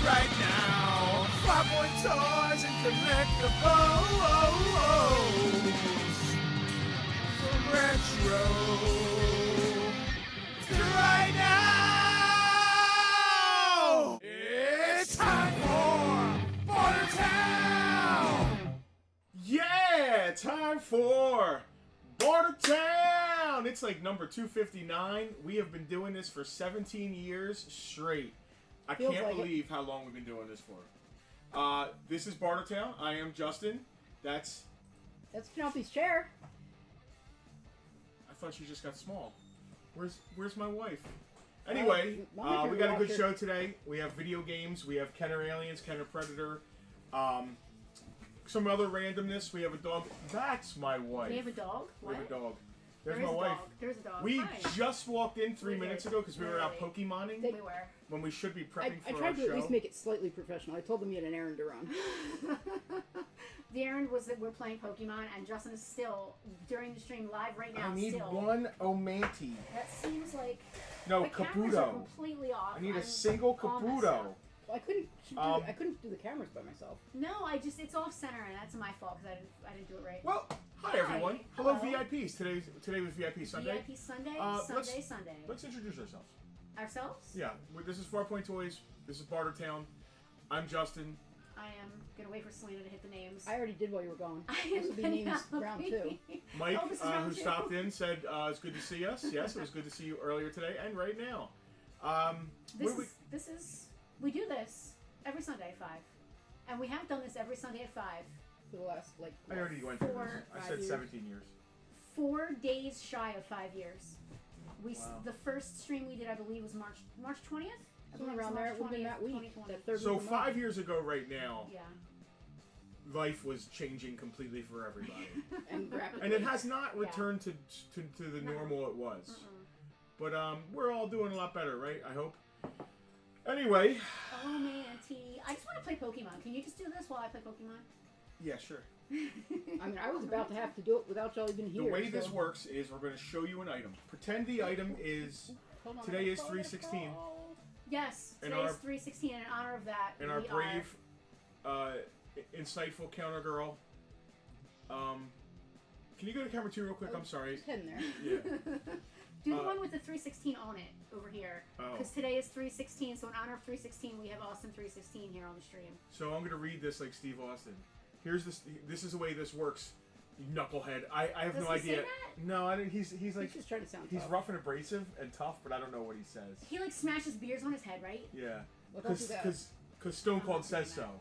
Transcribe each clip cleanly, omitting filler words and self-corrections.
Right now, Farpoint toys and collectibles. From retro to right now. It's time for Bartertown. Yeah, time for Bartertown. It's like number 259. We have been doing this for 17 years straight. I can't believe how long we've been doing this for. This is Bartertown. I am Justin. That's Penelope's chair. I thought she just got small. Where's my wife? Anyway, we got a good show today. We have video games. We have Kenner Aliens, Kenner Predator. Some other randomness. We have a dog. That's my wife. We have a dog? What? We have a dog. There's my wife. There's a dog. We just walked in 3 minutes ago because we were out Pokemoning. We were. When we should be prepping for our show. I tried to at least make it slightly professional. I told them you had an errand to run. The errand was that we're playing Pokemon, and Justin is still, during the stream, live right now. I need one Omanti. That seems like... No, the cameras are Caputo. completely off. I need a single Caputo. Well, I couldn't do the cameras by myself. No, it's off center, and that's my fault because I didn't do it right. Well, hi everyone. Hello VIPs. Today was VIP Sunday. VIP Sunday. Sunday. Let's introduce ourselves. Ourselves? Yeah. This is Farpoint Toys. This is Bartertown. I'm Justin. I am gonna wait for Selena to hit the names. I already did while you were gone. This will be names round 2. Mike, who stopped in, said it's good to see us. Yes, it was good to see you earlier today and right now. We do this every Sunday at 5. And we have done this every Sunday at 5. For the last, I already went through this. I said 17 years. 4 days shy of 5 years. The first stream we did, I believe, was March 20th? Somewhere around there, it would have been that week. So 5 years ago right now, yeah, life was changing completely for everybody. and it has not returned to the normal it was. But we're all doing a lot better, right? I hope. Anyway. Oh, man, I just want to play Pokemon. Can you just do this while I play Pokemon? Yeah, sure. I mean, I was about to have to do it without y'all even here. The way this works is we're going to show you an item. Pretend the item is... Today is 3/16. Yes, today is 3/16, and in honor of that, and our brave, insightful counter girl. Can you go to camera 2 real quick? I'm sorry. Just heading there. Yeah. Do the one with the 3/16 on it over here. Because today is 3/16, so in honor of 3/16, we have Austin 3/16 here on the stream. So I'm going to read this like Steve Austin. Here's this. This is the way this works. You knucklehead. I have no idea. Say that? No, I didn't. He's like. He's just trying to sound He's tough. rough and abrasive and tough, but I don't know what he says. He like smashes beers on his head, right? Yeah. Because Stone Cold says so.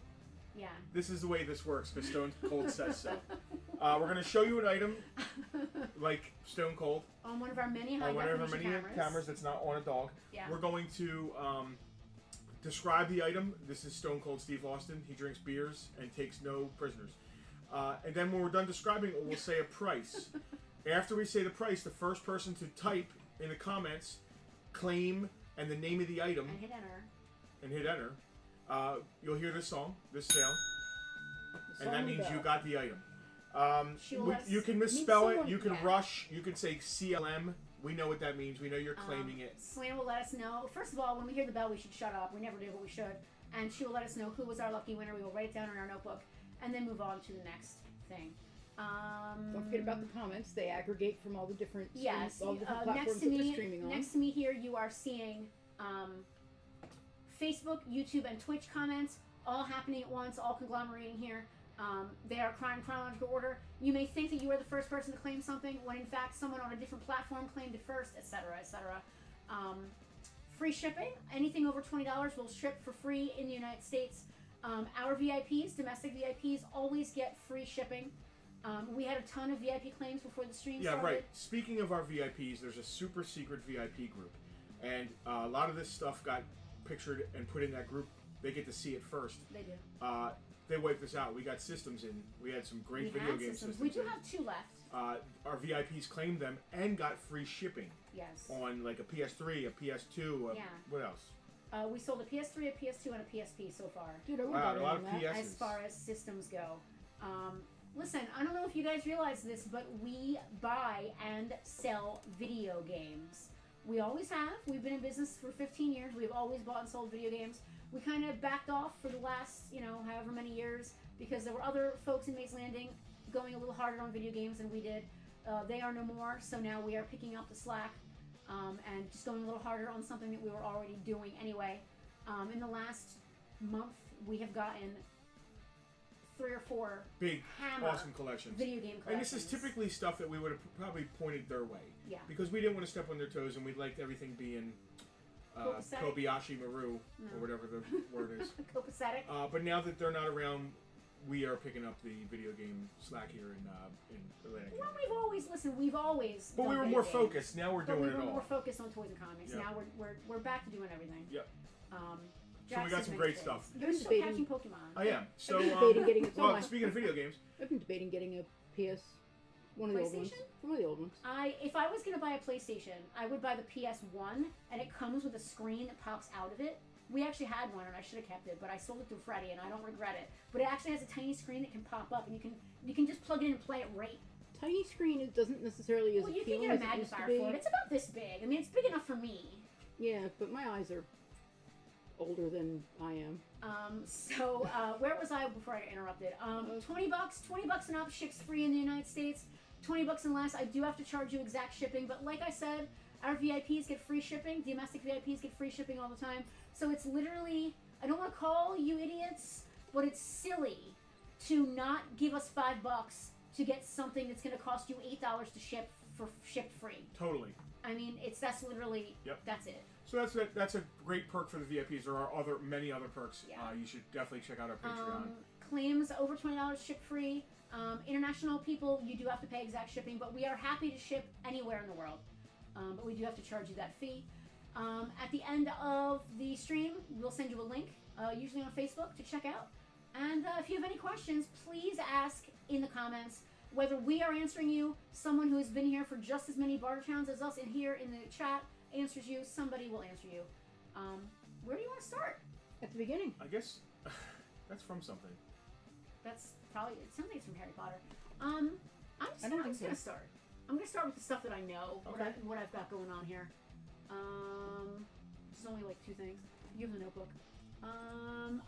Yeah. This is the way this works because Stone Cold says so. We're going to show you an item like Stone Cold. On one of our many high definition cameras that's not on a dog. Yeah. We're going to describe the item. This is Stone Cold Steve Austin. He drinks beers and takes no prisoners. And then when we're done describing it, we'll say a price. After we say the price, the first person to type in the comments, claim, and the name of the item. And hit enter. You'll hear this song, this sound. And that means you got the item. You can misspell it, you can rush, you can say CLM. We know what that means. We know you're claiming it. Selena will let us know. First of all, when we hear the bell, we should shut up. We never do, but we should. And she will let us know who was our lucky winner. We will write it down in our notebook. And then move on to the next thing. Don't forget about the comments. They aggregate from all the different yes. all the different platforms that we're streaming on. Next to me here, you are seeing Facebook, YouTube, and Twitch comments all happening at once, all conglomerating here. They are in chronological order. You may think that you are the first person to claim something when in fact someone on a different platform claimed it first, etc., etc. Free shipping. Anything over $20 will ship for free in the United States. Our VIPs, domestic VIPs, always get free shipping. We had a ton of VIP claims before the stream started. Yeah, right. Speaking of our VIPs, there's a super secret VIP group. And a lot of this stuff got pictured and put in that group. They get to see it first. They do. They wiped us out. We got systems in. We had some great video game systems. We do in. have 2 left. Our VIPs claimed them and got free shipping. Yes. On like a PS3, a PS2, Yeah. What else? We sold a PS3, a PS2, and a PSP so far. Dude, I would Wow, buy a lot of that. PSs. As far as systems go. Listen, I don't know if you guys realize this, but we buy and sell video games. We always have. We've been in business for 15 years. We've always bought and sold video games. We kind of backed off for the last, however many years because there were other folks in Mays Landing going a little harder on video games than we did. They are no more, so now we are picking up the slack and just going a little harder on something that we were already doing anyway. In the last month, we have gotten 3 or 4 big, hammer awesome collections. video game collections. And this is typically stuff that we would have probably pointed their way. Yeah. Because we didn't want to step on their toes and we liked everything being Copacetic? Kobayashi Maru, or whatever the word is. Copacetic. But now that they're not around, we are picking up the video game slack here in Atlantic. Well, we've always But done we were video more games. focused. Now we're But doing we it were all. more focused on toys and comics. Yep. Now we're back to doing everything. Yep. Um, So we got Jackson's some many great things. stuff. You're still Debating- catching Pokemon. I am. So, I've been debating getting it. well, speaking of video games, I've been debating getting a one of the old ones. PlayStation? One of the old ones. If I was gonna buy a PlayStation, I would buy the PS1, and it comes with a screen that pops out of it. We actually had one, and I should have kept it, but I sold it to Freddie, and I don't regret it. But it actually has a tiny screen that can pop up, and you can just plug it in and play it right. Tiny screen it doesn't necessarily as Well, you can appealing get a as it used to magnifier be. for it. It's about this big. I mean, it's big enough for me. Yeah, but my eyes are older than I am. Where was I before I got interrupted? $20 and up, ships free in the United States. $20 and less, I do have to charge you exact shipping, but like I said, our VIPs get free shipping. Domestic VIPs get free shipping all the time. So it's literally, I don't want to call you idiots, but it's silly to not give us $5 to get something that's going to cost you $8 to ship free. totally. I mean, that's literally, Yep. that's it. So that's a great perk for the VIPs. There are many other perks. Yeah. You should definitely check out our Patreon. Claims over $20 ship free. International people, you do have to pay exact shipping, but we are happy to ship anywhere in the world. But we do have to charge you that fee. At the end of the stream, we'll send you a link, usually on Facebook, to check out. And if you have any questions, please ask in the comments. Whether we are answering you, someone who has been here for just as many Bartertowns as us in here in the chat answers you, somebody will answer you. Where do you want to start? At the beginning. I guess that's from something. That's probably, it sounds like it's from Harry Potter. I'm just gonna start. I'm gonna start with the stuff that I know, Okay. what I've got going on here. There's only like 2 things. You have the notebook.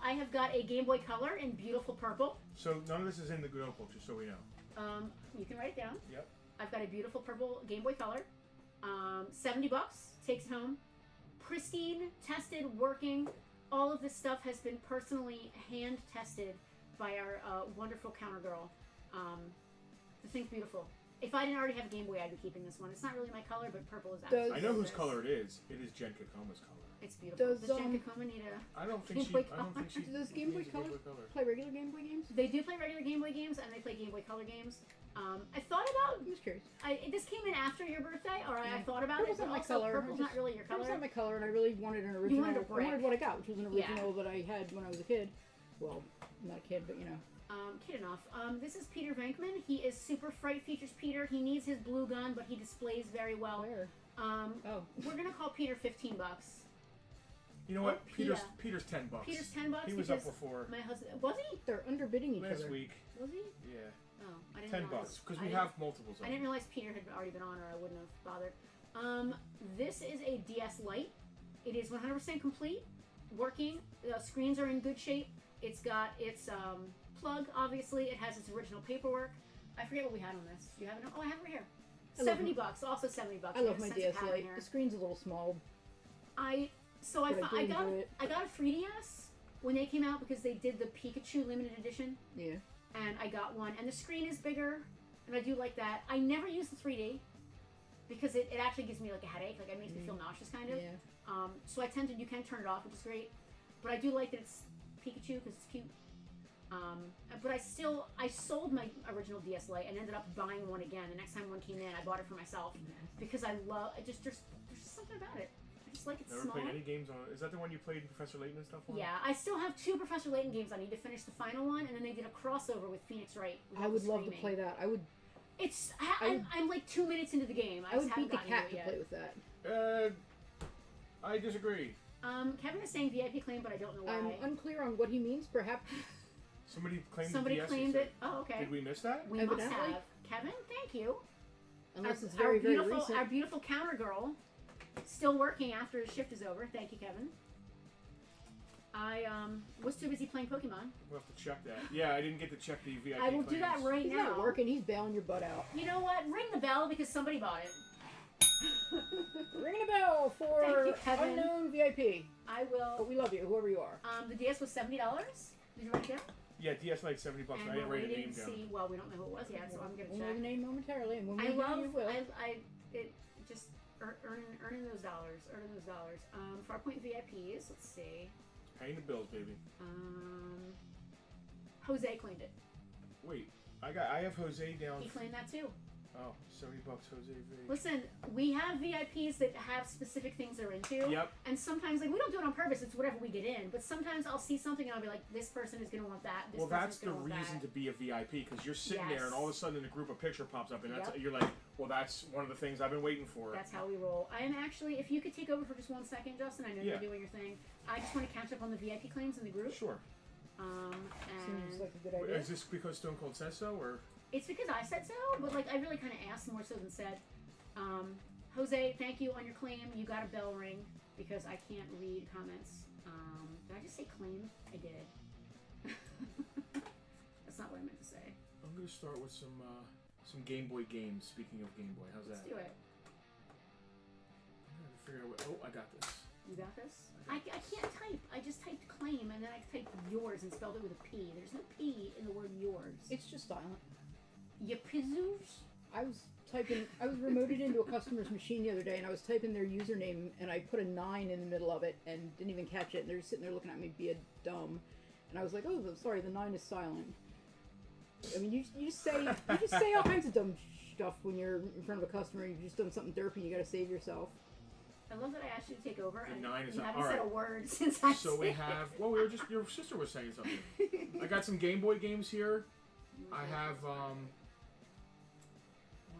I have got a Game Boy Color in beautiful purple. So none of this is in the notebook, just so we know. You can write it down. Yep. I've got a beautiful purple Game Boy Color. $70, takes it home. Pristine, tested, working. All of this stuff has been personally hand tested by our wonderful counter girl. The thing's beautiful. If I didn't already have a Game Boy, I'd be keeping this one. It's not really my color, but purple is absolutely I know whose gorgeous. color it is. It is Jen Kakoma's color. It's beautiful. Does, Does Jen Kakoma need a... I don't think Game she. Boy I don't think she. Does Game Boy needs a Color play regular Game Boy games? They do play regular Game Boy games, and they play Game Boy Color games. I thought about... I'm just curious. This came in after your birthday, or I Yeah. thought about Purple's it, but not my also color. purple's not really your color. Purple's not my color, and I really wanted an original. wanted a I brick. wanted what I got, which was an Yeah. original that I had when I was a kid. Well, not a kid, but you know. Kid enough. This is Peter Venkman. He is Super Fright Features Peter. He needs his blue gun, but he displays very well. Where? Oh. We're gonna call Peter $15. You know what? Oh, Peter's $10. Peter's $10. He was up because before my husband was he? They're underbidding each last other. week. Was he? Yeah, Oh, I didn't realize. $10 because I we didn't- have multiples. Of I didn't them. realize Peter had already been on, or I wouldn't have bothered. This is a DS Lite. It is 100% complete, working. The screens are in good shape. It's got its plug, obviously. It has its original paperwork. I forget what we had on this. Do you have it? Oh, I have it right here. I love $70. Also $70. I love my Sense of DS pattern Lite. here. The screen's a little small. I But I do enjoy it. got a 3DS when they came out because they did the Pikachu limited edition, Yeah. and I got one. And the screen is bigger, and I do like that. I never use the 3D because it actually gives me like a headache. Like it makes me feel nauseous, kind of. Yeah. So you can turn it off, which is great. But I do like that it's Pikachu because it's cute. But I sold my original DS Lite and ended up buying one again. The next time one came in, I bought it for myself because I love it. There's just something about it. I just like it's Never small. played any games on it. Is that the one you played Professor Layton and stuff on? Yeah, I still have 2 Professor Layton games. I need to finish the final one, and then they did a crossover with Phoenix Wright. I would love to play that. I'm like 2 minutes into the game. I would just beat the haven't cat gotten to to play it with that. I disagree. yet. Kevin is saying VIP claim, but I don't know why. I'm unclear on what he means. Perhaps Somebody claimed Somebody the DS. claimed it. Oh, okay. Did we miss that? We must Evidently. have. Kevin, thank you. unless it's very recent. Our beautiful counter girl, still working after his shift is over. Thank you, Kevin. I was too busy playing Pokemon. We'll have to check that. Yeah, I didn't get to check the VIP I will do that claims. right He's now. not working. He's bailing your butt out. You know what? Ring the bell because somebody bought it. Ringing a bell for Thank you, Kevin. unknown VIP. I will. But we love you, whoever you are. The DS was $70. Did you write it down? Yeah, DS Lite $70. And I didn't we're wait a waiting name to down. see. Well, we don't know who it was yet, so I'm gonna We'll know check. the name momentarily, and when we I do, love. you will. It just earning those dollars. Earning those dollars. Farpoint VIPs. Let's see. Paying the bills, baby. Jose claimed it. Wait, I have Jose down. He claimed that too. Oh, $70 Jose V. Listen, we have VIPs that have specific things they're into. Yep. And sometimes, like, we don't do it on purpose. It's whatever we get in. But sometimes I'll see something and I'll be like, this person is going to want that. This Well, that's person's the gonna want reason that. to be a VIP, because you're sitting there and all of a sudden in a group a picture pops up and that's, Yep. you're like, well, that's one of the things I've been waiting for. That's how we roll. I am actually, if you could take over for just 1 second, Justin, I know Yeah. you're doing your thing. I just want to catch up on the VIP claims in the group. Sure. Seems And like a good idea. Is this because Stone Cold says so, or? it's because I said so, but like I really kind of asked more so than said. Jose, thank you on your claim. You got a bell ring because I can't read comments. Did I just say claim? I did. That's not what I meant to say. I'm gonna start with some Game Boy games. Speaking of Game Boy, how's Let's that? do it. I'm gonna figure out what. Oh, I got this. You got this? I can't type. I just typed claim and then I typed yours and spelled it with a P. There's no P in the word yours. It's just silent. You pizzos? I was remoted into a customer's machine the other day, and I was typing their username, and I put a 9 in the middle of it, and didn't even catch it, and they're just sitting there looking at me being dumb, and I was like, oh, sorry, the 9 is silent. I mean, you just say all kinds of dumb stuff when you're in front of a customer, and you've just done something derpy, and you gotta save yourself. I love that I asked you to take over The and 9 is you up. haven't All said right. a word since I So we have. Well, we were just. Your sister was saying something. I got some Game Boy games here. I have. Oh,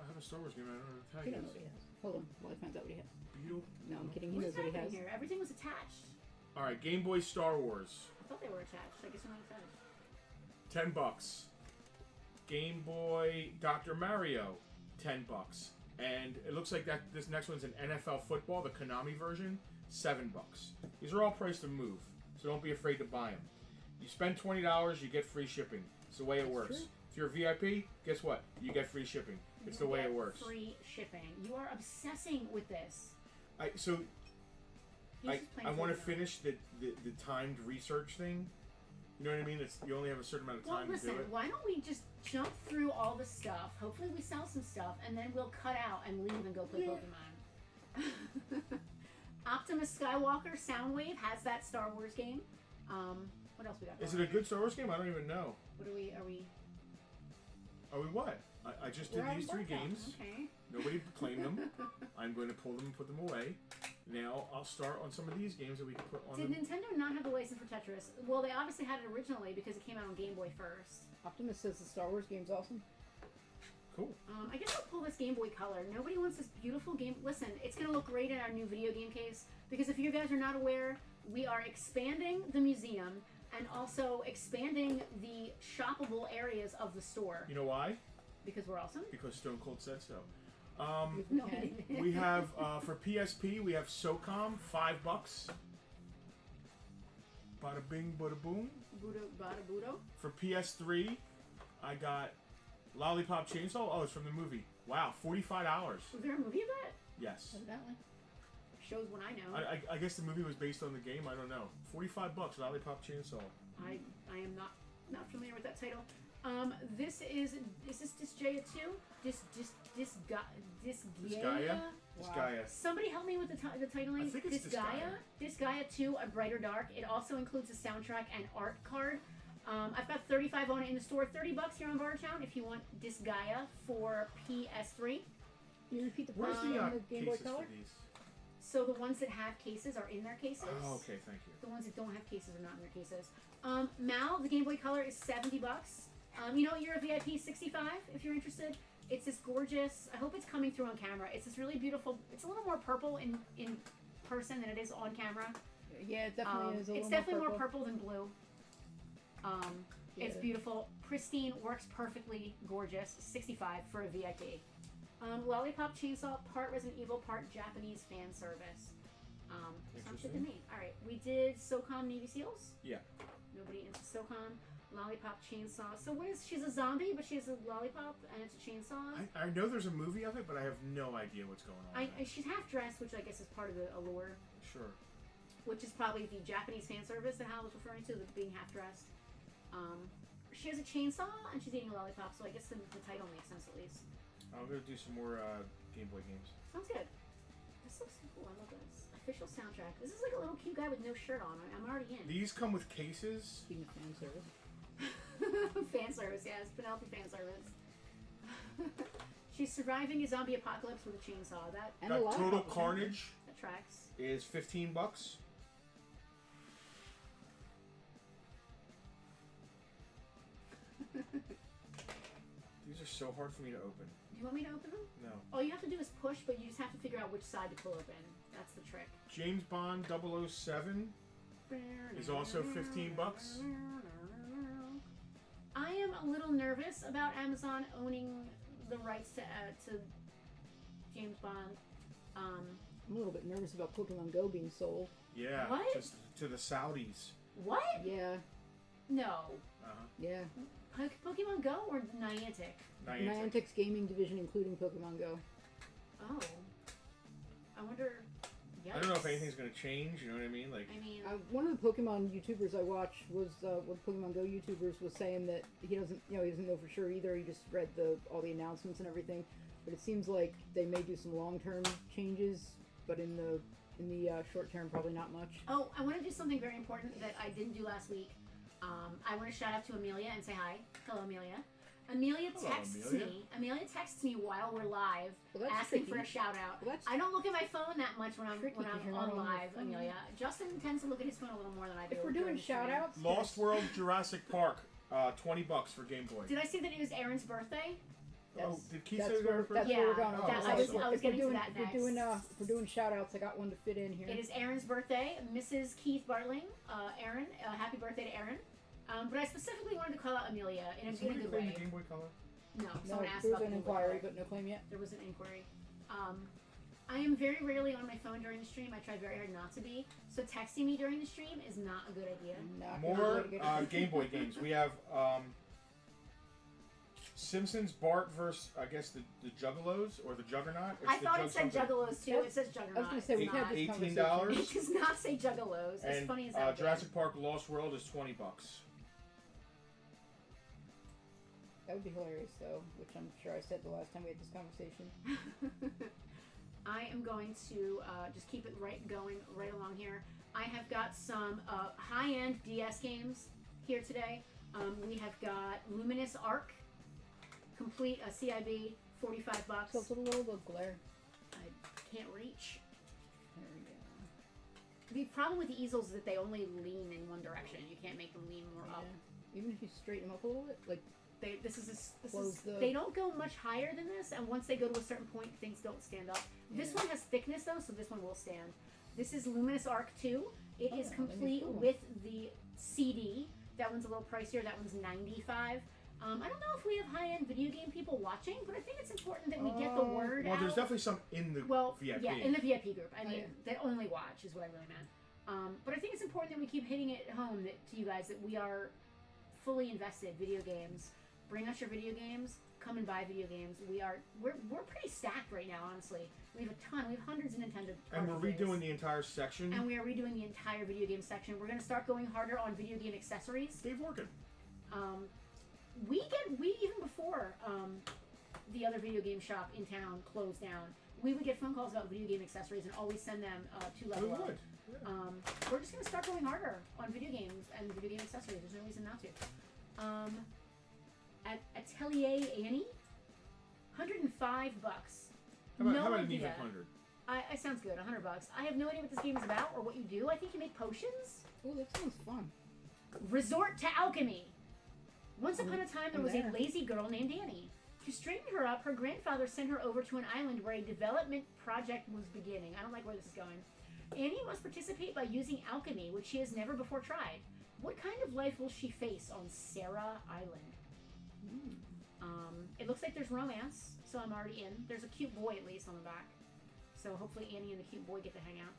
I have a Star Wars game. I don't know what to tell He you. don't know what he has. Hold on, while I find out what he has. Beetle. No, I'm kidding. He What knows is what he happening has. here? Everything was attached. All right, Game Boy Star Wars. I thought they were attached. I guess they're not attached. $10. Game Boy Dr. Mario, $10. And it looks like that this next one's an NFL football, the Konami version, $7. These are all priced to move, so don't be afraid to buy them. You spend $20, you get free shipping. It's the way it works. true. If you're a VIP, guess what? You get free shipping. It's the You way get it works. Free shipping. You are obsessing with this. He's He's I just playing want to Pokemon. finish the timed research thing. You know what I mean? You only have a certain amount of Well, time listen, to do it. why don't we just jump through all the stuff? Hopefully we sell some stuff, and then we'll cut out and leave and go play Pokemon. Optimus Skywalker Soundwave has that Star Wars game. What else we got? Is it going a good Star Wars game? I don't even know. What are we? Are we what? I just did We're these on 3 board now. games. Okay. Nobody claimed them. I'm going to pull them and put them away. Now I'll start on some of these games that we can put on Did them. Nintendo not have the license for Tetris? Well, they obviously had it originally because it came out on Game Boy first. Optimus says the Star Wars game's awesome. Cool. I guess I'll pull this Game Boy Color. Nobody wants this beautiful game. Listen, it's going to look great in our new video game case because if you guys are not aware, we are expanding the museum and also expanding the shoppable areas of the store You know why? because we're awesome. Because Stone Cold said so. No, Okay. We have for PSP we have SOCOM, $5. Bada bing, bada boom. Budo, bada budo. For PS3, I got Lollipop Chainsaw. Oh, it's from the movie. Wow, $45. Was there a movie of that? Yes. Evidently. Shows when I know. I guess the movie was based on the game. I don't know. $45. Lollipop Chainsaw. I am not familiar with that title. This is this Disgaea 2? Disgaea? Disgaea. Somebody help me with the titling. I think it's Disgaea. Disgaea 2, A Brighter Dark. It also includes a soundtrack and art card. I've got 35 on it in the store. $30 here on Bartertown if you want Disgaea for PS3. Can you repeat the Where's price the on the Game Boy cases Color? for these? So the ones that have cases are in their cases. Oh, okay, thank you. The ones that don't have cases are not in their cases. Mal, the Game Boy Color is $70. You know, you're a VIP 65 if you're interested. It's this gorgeous. I hope it's coming through on camera. It's this really beautiful. It's a little more purple in person than it is on camera. Yeah, it definitely is a little It's definitely more purple. than blue. It's Yeah. beautiful, pristine, works perfectly, gorgeous. 65 for a VIP. Lollipop Chainsaw, part Resident Evil, part Japanese fan service. Sounds good to me. All right, we did SOCOM Navy SEALs. Yeah. Nobody into SOCOM. Lollipop Chainsaw. So what is? She's a zombie, but she has a lollipop, and it's a chainsaw. I know there's a movie of it, but I have no idea what's going on. She's half dressed, which I guess is part of the allure. Sure. Which is probably the Japanese fan service that Hal was referring to, the being half dressed. She has a chainsaw and she's eating a lollipop, so I guess the title makes sense at least. I'm gonna do some more Game Boy games. Sounds good. This looks so cool. I love this. Official soundtrack. This is like a little cute guy with no shirt on. I'm already in. These come with cases. Speaking of fan service. Fan service, yes. Penelope fan service. She's surviving a zombie apocalypse with a chainsaw. That And a Got lot Total of Carnage tracks. is $15. These are so hard for me to open. Do you want me to open them? No. All you have to do is push, but you just have to figure out which side to pull open. That's the trick. James Bond 007 is also $15. I am a little nervous about Amazon owning the rights to James Bond. I'm a little bit nervous about Pokemon Go being sold. Yeah. What? Just to the Saudis. What? Yeah, No. Uh-huh. yeah. Pokemon Go or Niantic? Niantic's gaming division, including Pokemon Go. Oh. I wonder. Yikes. I don't know if anything's gonna change. You know what I mean? Like. I mean, One of the Pokemon YouTubers I watch was one of the Pokemon Go YouTubers was saying that he doesn't know for sure either. He just read all the announcements and everything, but it seems like they may do some long-term changes, but in the short term, probably not much. oh, I want to do something very important that I didn't do last week. I want to shout out to Amelia and say hi. Hello, Amelia. Amelia texts me while we're live, Well, that's asking for tricky. a shout out. Well, that's I don't look at my phone that much when I'm tricky 'cause you're on not on your live, phone. Amelia. Justin tends to look at his phone a little more than I do. If we're during doing the stream. shout outs, Lost World Jurassic Park, $20 for Game Boy. Did I say that it was Aaron's birthday? Oh, did Keith that's say where, that first? that's Yeah, where we're going. that- Okay, I was- so I was if getting to we're doing, that if we're doing next. if we're doing shout outs, I got one to fit in here. It is Aaron's birthday. Mrs. Keith Bartling. Aaron, happy birthday to Aaron. But I specifically wanted to call out Amelia in a Somebody good claim the way. Game Boy Color? No, No, someone asked there was about an the inquiry, Game Boy but no claim yet. there was an inquiry. I am very rarely on my phone during the stream. I try very hard not to be. So texting me during the stream is not a good idea. Not More gonna be able to get- Game Boy games. We have Simpsons Bart versus, I guess, the Juggalos or the Juggernaut. It's I the thought Jug it said something. Juggalos too. It says Juggernaut. I was gonna say we It's had not. this $18. conversation. It does not say Juggalos. As And funny as that. Jurassic Park Lost World is $20. That would be hilarious, though, which I'm sure I said the last time we had this conversation. I am going to just keep it going right along here. I have got some high-end DS games here today. We have got Luminous Arc, complete CIB, $45. So it's a little bit of glare. I can't reach. There we go. The problem with the easels is that they only lean in one direction. You can't make them lean more up. Yeah. Even if you straighten them up a little bit, like They don't go much higher than this, and once they go to a certain point, things don't stand up. This Yeah. one has thickness though, so this one will stand. This is Luminous Arc 2. It is Oh, complete cool. with the CD. That one's a little pricier. That one's $95. I don't know if we have high-end video game people watching, but I think it's important that we get the word Well, out. there's definitely some in the VIP. Yeah, in the VIP group. I mean, yeah. that only watch is what I really meant. But I think it's important that we keep hitting it home to you guys that we are fully invested. Video games. Bring us your video games. Come and buy video games. We're pretty stacked right now, honestly. We have a ton. We have hundreds of Nintendo And we're cartridges. redoing the entire section. And we are redoing the entire video game section. We're going to start going harder on video game accessories. Dave Workin. we even before the other video game shop in town closed down, we would get phone calls about video game accessories and always send them to Level Up. Yeah. We're just gonna start going harder on video games and video game accessories. There's no reason not to. At Atelier Annie, $105. How No about an idea. even 100? I sounds good. $100. I have no idea what this game is about or what you do. I think you make potions. Oh, that sounds fun. Resort to alchemy. Once upon a time, there was a there. lazy girl named Annie. To straighten her up, her grandfather sent her over to an island where a development project was beginning. I don't like where this is going. Annie must participate by using alchemy, which she has never before tried. What kind of life will she face on Sarah Island? It looks like there's romance, so I'm already in. There's a cute boy, at least, on the back. So hopefully Annie and the cute boy get to hang out.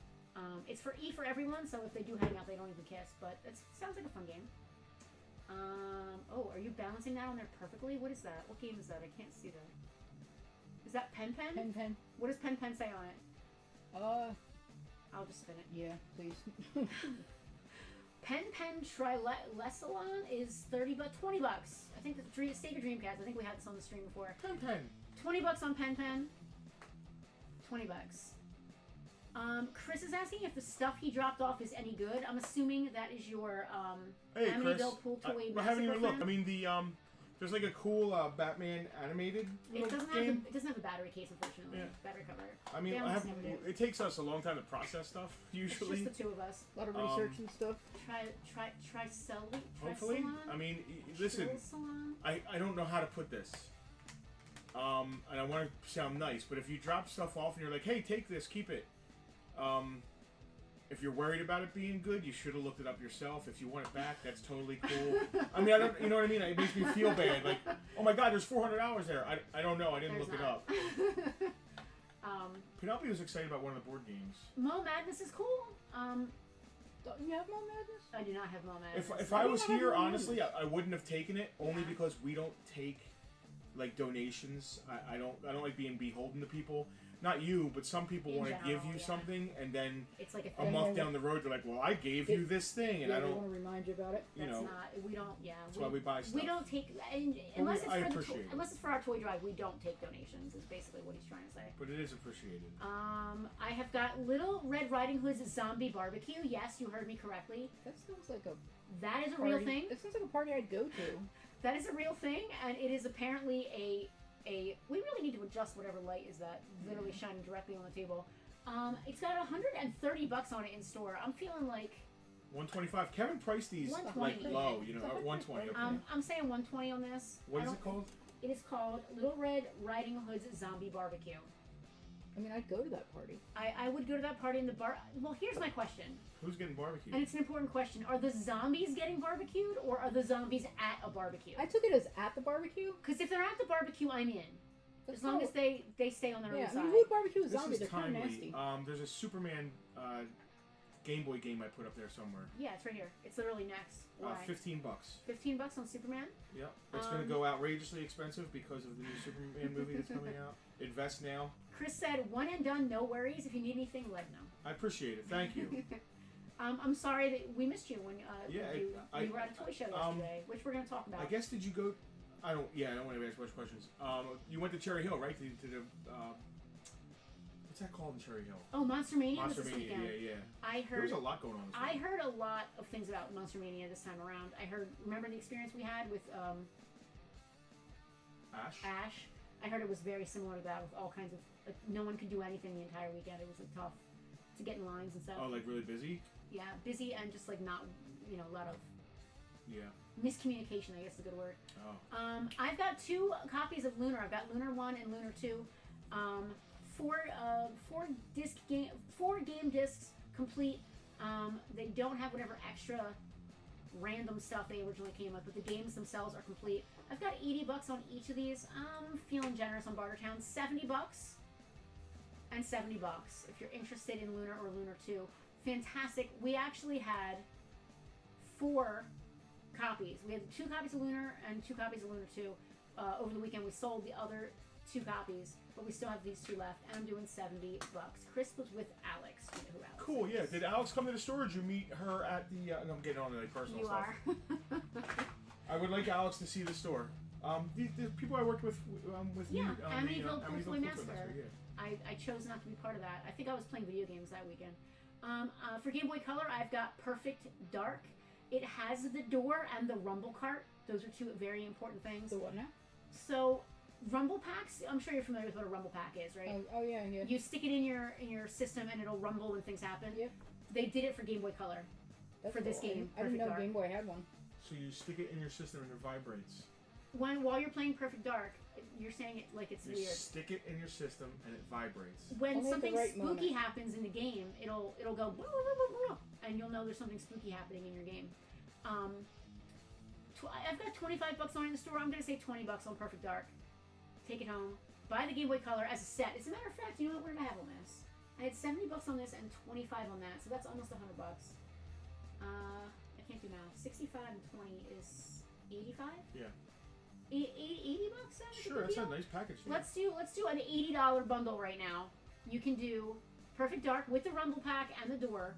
It's for E for everyone, so if they do hang out, they don't even kiss. But it sounds like a fun game. Oh, are you balancing that on there perfectly? What is that? What game is that? I can't see that. Is that Pen Pen? Pen Pen. What does Pen Pen say on it? I'll just spin it. Yeah, please. Pen Pen Trilesalon is $20. I think the Sega Dreamcast. I think we had this on the stream before. Pen Pen. $20 on Pen Pen. $20. Chris is asking if the stuff he dropped off is any good. I'm assuming that is your Hey, Chris. Amityville Pool Toy I haven't even Massacre looked. I fan. mean, there's like a cool Batman animated It little doesn't game. have a battery case, unfortunately. Yeah. Battery cover. I mean, They almost never do. it takes us a long time to process stuff, usually. It's just the two of us. A lot of research and stuff. Hopefully. I mean, listen, Salon? I don't know how to put this. And I want to sound nice, but if you drop stuff off and you're like, hey, take this, keep it. If you're worried about it being good, you should have looked it up yourself. If you want it back, that's totally cool. I mean, you know what I mean? It makes me feel bad. Like, oh my God, there's 400 hours there. I don't know. I didn't There's look not. it up. Penelope was excited about one of the board games. Mo Madness is cool. Don't you have Mom Madness? I do not have Mo Madness. If I was I don't here, have Mo honestly, Madness. I wouldn't have taken it only Yeah. because we don't take like donations. I don't like being beholden to people. Not you, but some people In want to give general, you yeah. something, and then It's like a thing. month down the road, they're like, "Well, I gave you this thing," and Yeah, I they don't. want to remind you about it. You That's know, not. We don't. Yeah. that's why we buy stuff. We don't take Well, unless I it's for appreciate it. unless it's for our toy drive. We don't take donations. Is basically what he's trying to say. But it is appreciated. I have got Little Red Riding Hood's Zombie Barbecue. Yes, you heard me correctly. That sounds like a That is a party. real thing. It sounds like a party I'd go to. That is a real thing, and it is apparently a. We really need to adjust whatever light is that literally shining directly on the table. It's got $130 on it in store. I'm feeling like 125. Kevin priced these like 120. low, you know, 120. Okay. I'm saying 120 on this. What I is don't- it called? It is called Little Red Riding Hood's Zombie Barbecue. I mean, I'd go to that party. I would go to that party in the bar. Well, here's my question, Who's getting barbecue? and it's an important question: are the zombies getting barbecued, or are the zombies at a barbecue? I took it as at the barbecue. Because if they're at the barbecue, I'm in. That's As long not as they stay on their Yeah, own I side. mean, who would barbecue with This zombies? is They're kind of timely. nasty. There's a Superman Game Boy game I put up there somewhere. Yeah, it's right here. It's literally next. Why? $15. $15 on Superman. Yep. It's going to go outrageously expensive because of the new Superman movie that's coming out. Invest now. Chris said, "One and done, no worries. If you need anything, let know." I appreciate it. Thank you. I'm sorry that we missed you when Yeah, we were at a toy show yesterday, which we're going to talk about. I guess did you go? I don't want to ask much questions. You went to Cherry Hill, right? To the what's that called in Cherry Hill? Oh, Monster Mania Monster was this Mania. weekend. Yeah. I There heard. was a lot going on. This I weekend. heard a lot of things about Monster Mania this time around. I heard. Remember the experience we had with Ash. Ash? I heard it was very similar to that, with all kinds of. Like, no one could do anything the entire weekend. It was like, tough to get in lines and stuff. Oh, like really busy. Yeah, busy and just like not, a lot of Yeah. miscommunication. I guess is a good word. Oh. I've got 2 copies of Lunar. I've got Lunar 1 and Lunar 2. 4 game discs complete. They don't have whatever extra random stuff they originally came with, but the games themselves are complete. I've got $80 on each of these. I'm feeling generous on Bartertown. $70 and $70 if you're interested in Lunar or Lunar 2. Fantastic. We actually had 4 copies. We had 2 copies of Lunar and 2 copies of Lunar 2. Over the weekend, we sold the other 2 copies, but we still have these 2 left, and I'm doing $70. Chris was with Alex. You know who Alex Cool. is. Yeah. Did Alex come to the store? Or did you meet her at the? No, I'm getting on to like personal You stuff. are. I would like Alex to see the store. The people I worked with me Yeah, on the Amityville Cool Toy Massacre. Yeah. I chose not to be part of that. I think I was playing video games that weekend. For Game Boy Color, I've got Perfect Dark. It has the door and the rumble cart. Those are two very important things. The what now? So, rumble packs. I'm sure you're familiar with what a rumble pack is, right? Oh yeah. You stick it in your system and it'll rumble when things happen. Yep. They did it for Game Boy Color. That's For this cool. game, I didn't know Perfect Dark. Game Boy had one. So you stick it in your system and it vibrates. While you're playing Perfect Dark, you're saying it like it's You weird. stick it in your system and it vibrates. When Only at something the right spooky moment. happens in the game, it'll go blah, blah, blah, blah, and you'll know there's something spooky happening in your game. I've got $25 on it in the store. I'm gonna say $20 on Perfect Dark. Take it home. Buy the Game Boy Color as a set. As a matter of fact, you know what? What did I have on this? I had $70 on this and $25 on that, so that's almost $100. I can't do math. 65 and 20 is 85. Yeah. $80 sounds like Sure, a good that's deal? a nice package. Yeah. Let's do an $80 bundle right now. You can do Perfect Dark with the rumble pack and the door,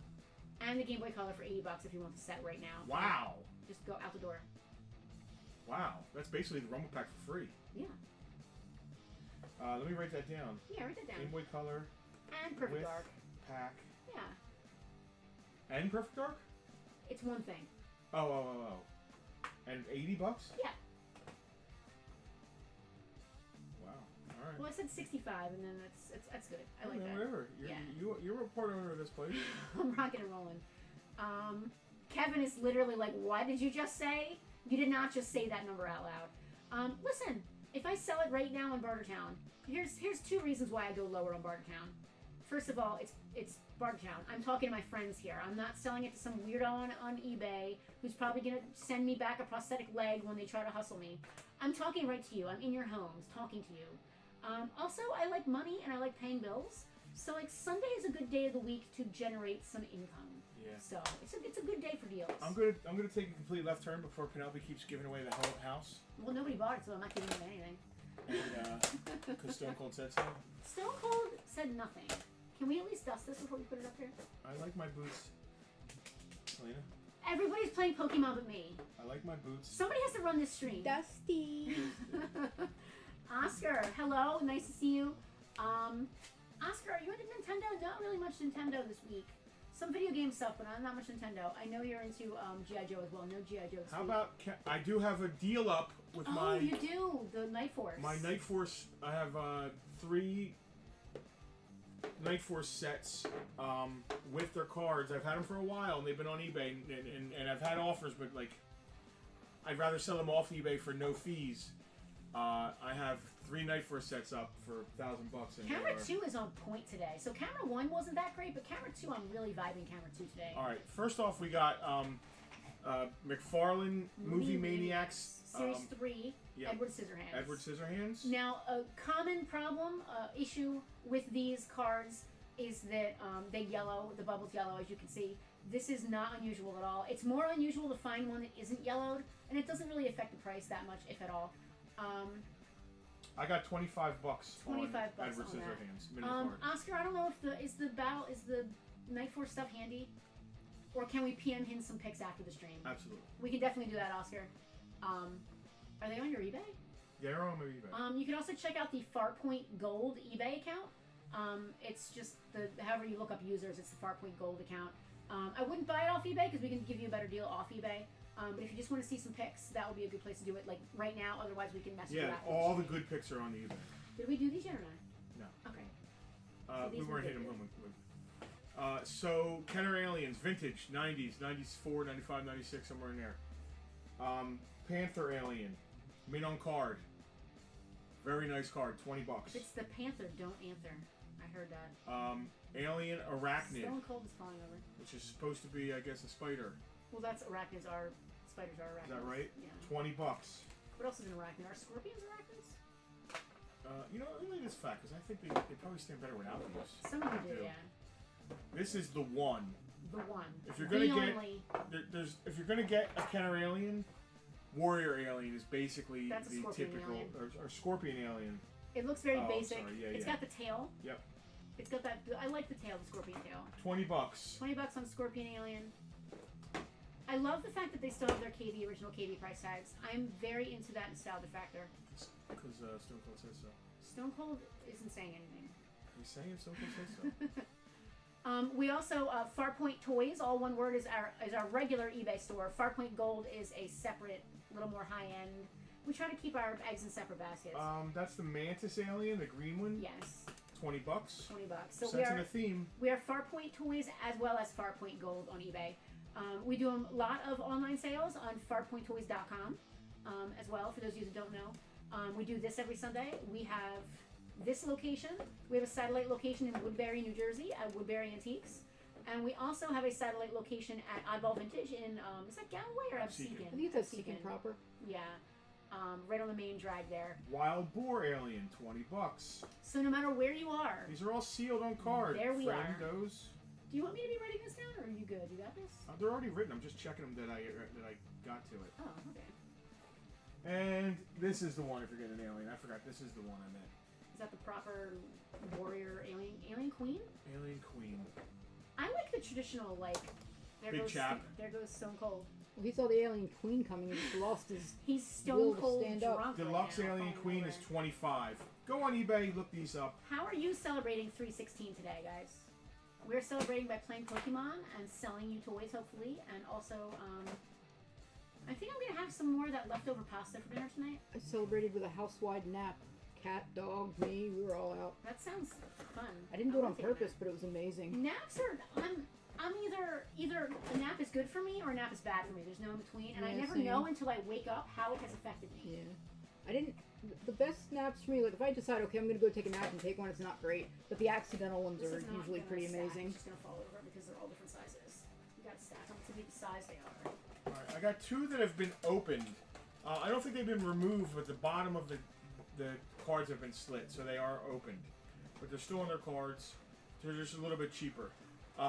and the Game Boy Color for $80 if you want the set right now. Wow. Just go out the door. Wow. That's basically the rumble pack for free. Yeah. Let me write that down. Yeah, write that down. Game Boy Color And Perfect with Dark. pack Yeah. and Perfect Dark. It's one thing. Oh. And $80? Yeah. Wow. All right. Well, I said 65, and then that's good. I like that. Whatever. Yeah. You're a part owner of this place. I'm rocking and rolling. Kevin is literally like, what did you just say? You did not just say that number out loud. Listen, if I sell it right now on Bartertown, here's two reasons why I go lower on Bartertown. First of all, it's Bartertown. I'm talking to my friends here. I'm not selling it to some weirdo on eBay who's probably gonna send me back a prosthetic leg when they try to hustle me. I'm talking right to you. I'm in your homes talking to you. Also, I like money and I like paying bills. So like Sunday is a good day of the week to generate some income. Yeah. So it's a good day for deals. I'm gonna take a complete left turn before Penelope keeps giving away the whole house. Well, nobody bought it, so I'm not giving them anything. And because Stone Cold said so. Stone Cold said nothing. Can we at least dust this before we put it up here? I like my boots, Selena. Everybody's playing Pokemon but me. I like my boots. Somebody has to run this stream. Dusty. Oscar, hello, nice to see you. Oscar, are you into Nintendo? Not really much Nintendo this week. Some video game stuff, but not much Nintendo. I know you're into G.I. Joe as well. No G.I. Joe this How week. about I do have a deal up with Oh, my you do! The Night Force. my Night Force. I have 3 Night Force sets with their cards. I've had them for a while, and they've been on eBay, and I've had offers, but like I'd rather sell them off eBay for no fees. I have 3 Night Force sets up for $1,000. Camera 2 is on point today. So camera 1 wasn't that great, but camera 2, I'm really vibing camera 2 today. All right. First off, we got McFarlane Movie Maniacs Series 3, yep. Edward Scissorhands. Edward Scissorhands. Now, a common problem, issue with these cards is that they yellow, the bubble's yellow, as you can see. This is not unusual at all. It's more unusual to find one that isn't yellowed, and it doesn't really affect the price that much, if at all. I got $25 $25 on on Edward that. Scissorhands mini card. Oscar, I don't know if is the Night Force stuff handy, or can we PM him some pics after the stream? Absolutely. We can definitely do that, Oscar. Are they on your eBay? They're on my eBay. You can also check out the Farpoint Gold eBay account. It's just however you look up users, it's the Farpoint Gold account. I wouldn't buy it off eBay because we can give you a better deal off eBay. But if you just want to see some pics, that would be a good place to do it. Like right now, otherwise we can message you Yeah, after. all the good pics are on the eBay. Did we do these yet or not? No. Okay. We these were weren't hitting good. them home. So Kenner Aliens, vintage, 90s, 94, 95, 96, somewhere in there. Panther Alien, mint on card. Very nice card, $20. If it's the Panther, don't answer. I heard that. Alien Arachnid, Stone Cold is falling over. which is supposed to be, I guess, a spider. Well, that's arachnids are spiders are arachnids. Is that right? Yeah. $20. What else is an arachnid? Are scorpions arachnids? Let me this fact because I think they probably stand better without these. Some of them do, do. yeah. This is the one. The one. If you're the gonna get, only. if you're gonna get a Kenner Alien, Warrior Alien is basically That's a the Scorpion typical Alien. or Scorpion Alien. It looks very Oh, basic. sorry. Yeah, It's yeah. got the tail. Yep. It's got that. I like the tail, the scorpion tail. $20. $20 on Scorpion Alien. I love the fact that they still have their KB, original KB price tags. I'm very into that nostalgia factor. Because Stone Cold says so. Stone Cold isn't saying anything. He's saying Stone Cold says so. We also Farpoint Toys, all one word, is our regular eBay store. Farpoint Gold is a separate, little more high end. We try to keep our eggs in separate baskets. That's the Mantis alien, the green one. Yes. $20. $20. So Sensing a theme. we are Farpoint Toys as well as Farpoint Gold on eBay. We do a lot of online sales on farpointtoys.com as well, for those of you that don't know. We do this every Sunday. We have this location. We have a satellite location in Woodbury, New Jersey at Woodbury Antiques. And we also have a satellite location at Oddball Vintage in, is that Galloway or Absecon? I think that's Seeking proper. Yeah. Right on the main drag there. Wild Boar alien, $20. So no matter where you are, These are all sealed on card. There we are. Friendos. do you want me to be writing this down, or are you good? You got this? They're already written. I'm just checking them that I got to it. Oh, okay. And this is the one. If you're getting an alien, I forgot. This is the one I meant. Is that the proper warrior alien queen? Alien Queen. I like the traditional, like, there Big goes chap. there goes Stone Cold. Well, he saw the alien queen coming and just lost his. He's Will Stone to Cold stand up. drunk. Deluxe right now, Alien falling Queen over. is $25. Go on eBay. Look these up. How are you celebrating 316 today, guys? We're celebrating by playing Pokemon and selling you toys, hopefully, and also, I think I'm gonna have some more of that leftover pasta for dinner tonight. I celebrated with a house-wide nap. Cat, dog, me, we were all out. That sounds fun. I didn't do it on wanna take a nap. purpose, but it was amazing. Naps are I'm either a nap is good for me or a nap is bad for me. There's no in between, and I Yeah, never same. know until I wake up how it has affected me. Yeah. I didn't. The best naps for me, like if I decide, okay, I'm gonna go take a nap and take one, it's not great. But the accidental ones This are is not usually gonna pretty stack. amazing. It's just gonna fall over because they're all different sizes. You gotta stack them to be the size they are. Alright, I got two that have been opened. I don't think they've been removed, but the bottom of the cards have been slit, so they are opened. But they're still on their cards. They're just a little bit cheaper.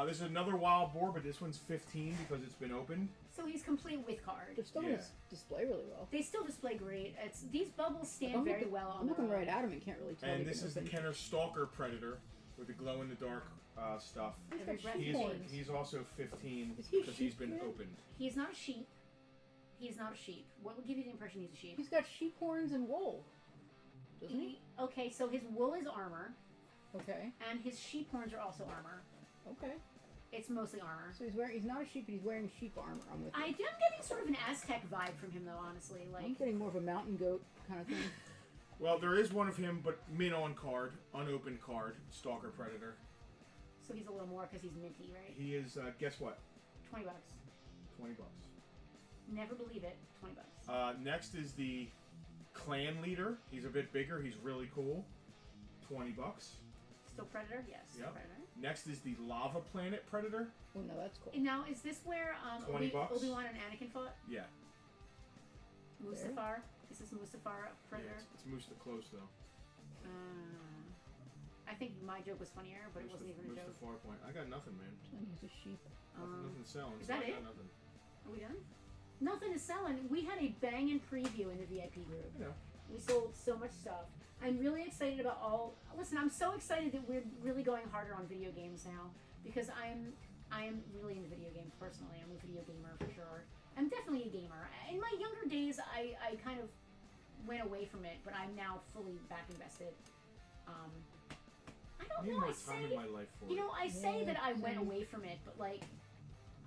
This is another Wild Boar, but this one's $15 because it's been opened. So he's complete with card. They're still Yeah. display really well. They still display great. These bubbles stand I'm very looking, well on I'm looking their right own. at them and can't really tell. And they've this been is the opened. Kenner Stalker Predator with the glow-in-the-dark stuff. He's got Every breath sheep you He's, take. horns. he's also 15 Is he a because he's sheep been man? opened. He's not a sheep. He's not a sheep. What would give you the impression he's a sheep? He's got sheep horns and wool. Doesn't he? Okay, so his wool is armor, Okay. and his sheep horns are also armor. Okay. It's mostly armor. So he's not a sheep, but he's wearing sheep armor. I'm with you. I'm getting sort of an Aztec vibe from him, though. Honestly, I'm like getting more of a mountain goat kind of thing. Well, there is one of him, but mint on card, unopened card, Stalker Predator. so he's a little more because he's minty, right? He is, guess what? $20. $20. Never believe it. $20. Next is the Clan Leader. He's a bit bigger. He's really cool. $20. Still Predator? Yes. Still Yep. Predator. Next is the Lava Planet Predator. Oh no, that's cool. And now, is this where $20. Obi-Wan and Anakin fought? Yeah. Mustafar? Is this Mustafar Predator? Yeah, it's Moose the Close, though. I think my joke was funnier, but it wasn't even a Moose joke. the Farpoint. I got nothing, man. And he's a sheep. Nothing selling. is so that I got it? nothing. Are we done? Nothing is selling. We had a banging preview in the VIP group. Yeah. We sold so much stuff. I'm really excited about all. Listen, I'm so excited that we're really going harder on video games now because I am really into video games personally. I'm a video gamer for sure. I'm definitely a gamer. In my younger days, I kind of went away from it, but I'm now fully back invested. I I don't need know. more I time say, in my life for you it. know, I say Yeah, that I went same. away from it, but like,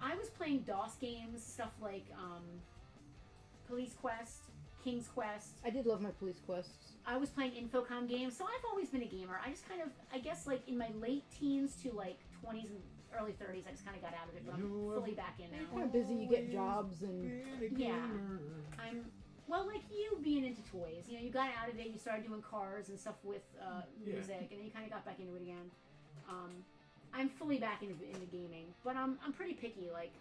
I was playing DOS games, stuff like Police Quest, King's Quest. I did love my police quests. I was playing Infocom games, so I've always been a gamer. I just kind of, I guess, like in my late teens to like 20s and early 30s, I just kind of got out of it, but I'm fully back in You're now. kind of busy. You get jobs and Yeah. Well, like you being into toys, you know, you got out of it, you started doing cars and stuff with music, and then you kind of got back into it again. I'm fully back into gaming, but I'm pretty picky. Like,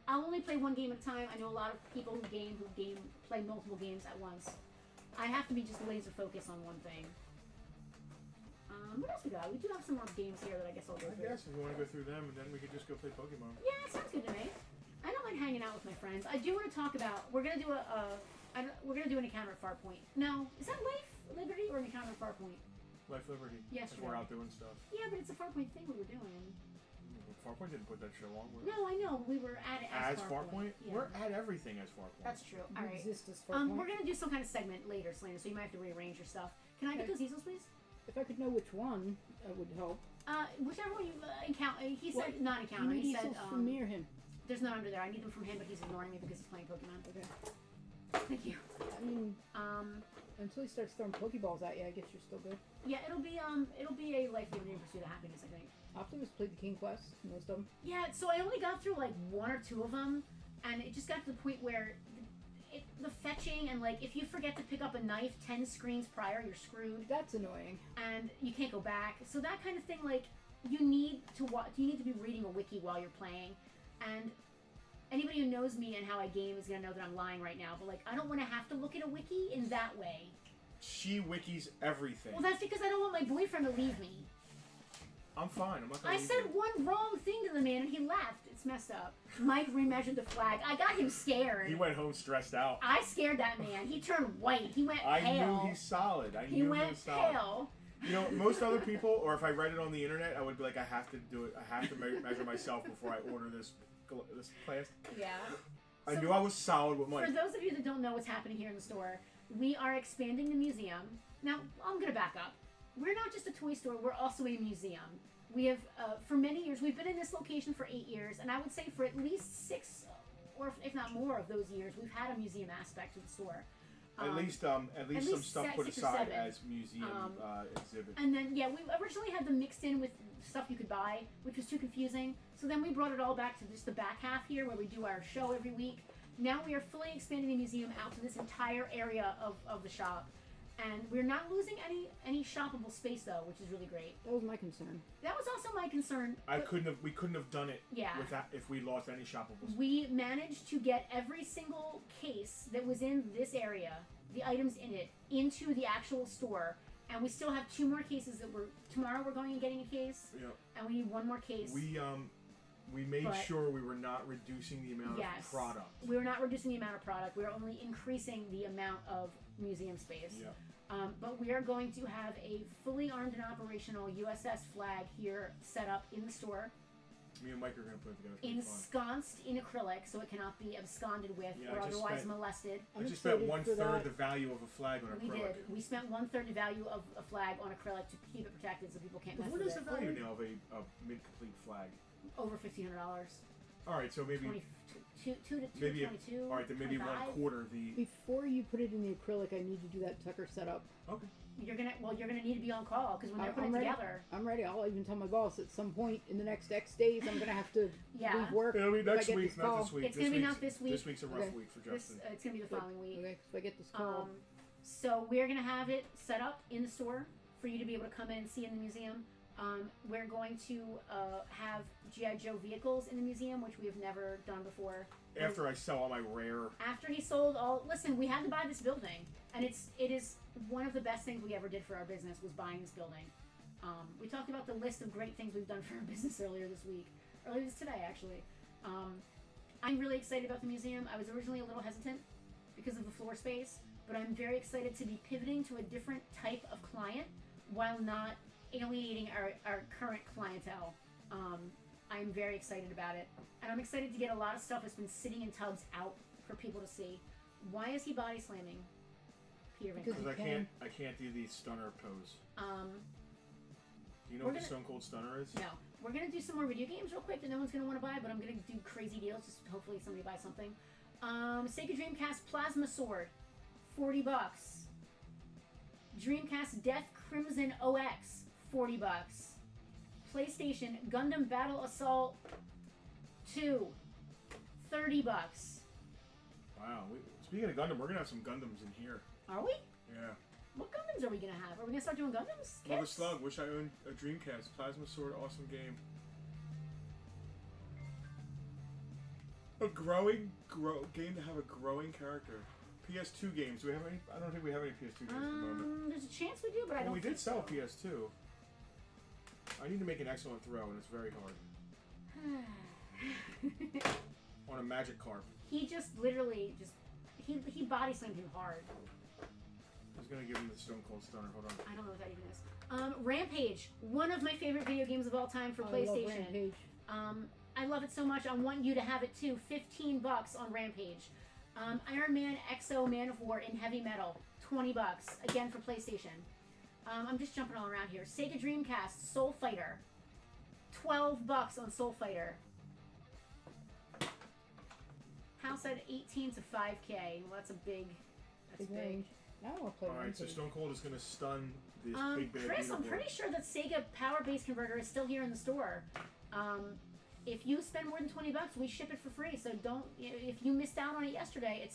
I'll only play one game at a time. I know a lot of people who play multiple games at once. I have to be just laser focused on one thing. What else we got? We do have some more games here that I guess I'll go I through. guess if you want to go through them, and then we could just go play Pokemon. Yeah, it sounds good to me. I don't mind hanging out with my friends. I do want to talk about. We're gonna do we're gonna do an encounter at Farpoint. No, is that Life, Liberty, or an encounter at Farpoint? Life Liberty. Yes, If we're out doing stuff. Yeah, but it's a Farpoint thing we were doing. We'll Farpoint didn't put that show on. No, I know. We were at it as Farpoint? Yeah. We're at everything as Farpoint. That's true. All right. Exist as Farpoint. We're gonna do some kind of segment later, Selena. So you might have to rearrange your stuff. Can I get those easels, please? If I could know which one, that would help. Whichever one you encounter. He said What? not encounter. You need He said easels from me or him. there's none under there. I need them from him, but he's ignoring me because he's playing Pokemon. Okay. Thank you. I mean, until he starts throwing Pokeballs at you, I guess you're still good. Yeah, it'll be a life-giving pursuit of happiness, I think. Optimus played the King Quest, most of them. Yeah, so I only got through like 1 or 2 of them, and it just got to the point where the fetching and like if you forget to pick up a knife 10 screens prior, you're screwed, That's annoying. and you can't go back. So that kind of thing, like you need to be reading a wiki while you're playing, and anybody who knows me and how I game is gonna know that I'm lying right now. But like I don't want to have to look at a wiki in that way. She wikis everything. Well, that's because I don't want my boyfriend to leave me. I'm fine. I'm not gonna I leave said you. one wrong thing to the man and he left. It's messed up. Mike remeasured the flag. I got him scared. He went home stressed out. I scared that man. He turned white. He went I pale. knew he's solid. I He knew he went was solid. pale. You know, most other people, or if I read it on the internet, I would be like, I have to do it. I have to measure myself before I order this class. Yeah. I So knew I was solid with Mike. For those of you that don't know what's happening here in the store, we are expanding the museum. Now, I'm going to back up. We're not just a toy store, we're also a museum. We have, for many years, we've been in this location for 8 years, and I would say for at least 6, or if not more of those years, we've had a museum aspect to the store. At least some stuff put 6 or aside 7. as museum exhibit. And then, yeah, we originally had them mixed in with stuff you could buy, which was too confusing. So then we brought it all back to just the back half here where we do our show every week. Now we are fully expanding the museum out to this entire area of the shop. And we're not losing any shoppable space, though, which is really great. That was my concern. That was also my concern. We couldn't have done it Yeah. without if we lost any shoppable space. We managed to get every single case that was in this area, the items in it, into the actual store. And we still have 2 more cases that tomorrow we're going and getting a case. Yeah. And we need 1 more case. We made sure we were not reducing the amount of product. We were not reducing the amount of product. We were only increasing the amount of museum space. Yeah. But we are going to have a fully armed and operational USS flag here set up in the store. Me and Mike are going to put it together. It's gonna be fun. Ensconced in acrylic so it cannot be absconded with Yeah, or I just otherwise spent- molested. I just spent 1/3 the value of a flag on We acrylic. did. We spent 1/3 the value of a flag on acrylic to keep it protected so people can't mess What with is it. the value now of a mid-complete flag? Over $1,500. All right, so maybe 22. all right, then maybe 25. 1/4 the. Before you put it in the acrylic, I need to do that Tucker setup. Okay. You're gonna need to be on call because when they're putting I'm it ready. together. I'm ready. I'll even tell my boss at some point in the next X days I'm gonna have to Yeah. leave work. It'll be if I next get week, this not call. this week. It's gonna be week's- not this week. This week's a rough Okay. week for This, Justin. it's gonna be the following week. Okay, if I get this call. So we're gonna have it set up in the store for you to be able to come in and see in the museum. We're going to have G.I. Joe vehicles in the museum, which we have never done before. After I sell all my rare. After he sold all, listen, we had to buy this building, and it is one of the best things we ever did for our business was buying this building. We talked about the list of great things we've done for our business earlier today actually. I'm really excited about the museum. I was originally a little hesitant because of the floor space, but I'm very excited to be pivoting to a different type of client while not alienating our current clientele. I'm very excited about it. And I'm excited to get a lot of stuff that's been sitting in tubs out for people to see. Why is he body slamming Peter Van Because Dyke? Because I can't do the stunner pose. Do you know what the Stone Cold Stunner is? No. We're going to do some more video games real quick that no one's going to want to buy, but I'm going to do crazy deals. Just hopefully somebody buys something. Sega Dreamcast Plasma Sword, $40. Dreamcast Death Crimson OX, $40. PlayStation Gundam Battle Assault 2, $30. Wow. Speaking of Gundam, we're going to have some Gundams in here. Are we? Yeah. What Gundams are we going to have? Are we going to start doing Gundams? Mother Kits? Slug, wish I owned a Dreamcast. Plasma Sword, awesome game. A growing game to have a growing character. PS2 games. Do we have any? I don't think we have any PS2 games at the moment. There's a chance we do, but I Well, don't we think did sell so. PS2. I need to make an excellent throw, and it's very hard. On a magic carp. He just literally he body slammed him hard. I was gonna give him the Stone Cold Stunner. Hold on. I don't know what that even is. Rampage, one of my favorite video games of all time for I love PlayStation. Rampage. I love it so much. I want you to have it too. $15 on Rampage. Iron Man XO Man of War in heavy metal. $20 again for PlayStation. I'm just jumping all around here. Sega Dreamcast Soul Fighter. $12 on Soul Fighter. House at 18 to 5K. Well, that's a big. That's big. range. I don't want to play Alright, so Rampage. Stone Cold is going to stun this big bad Chris, I'm leaderboard. pretty sure that Sega Power Base Converter is still here in the store. If you spend more than $20, we ship it for free. So don't. If you missed out on it yesterday, it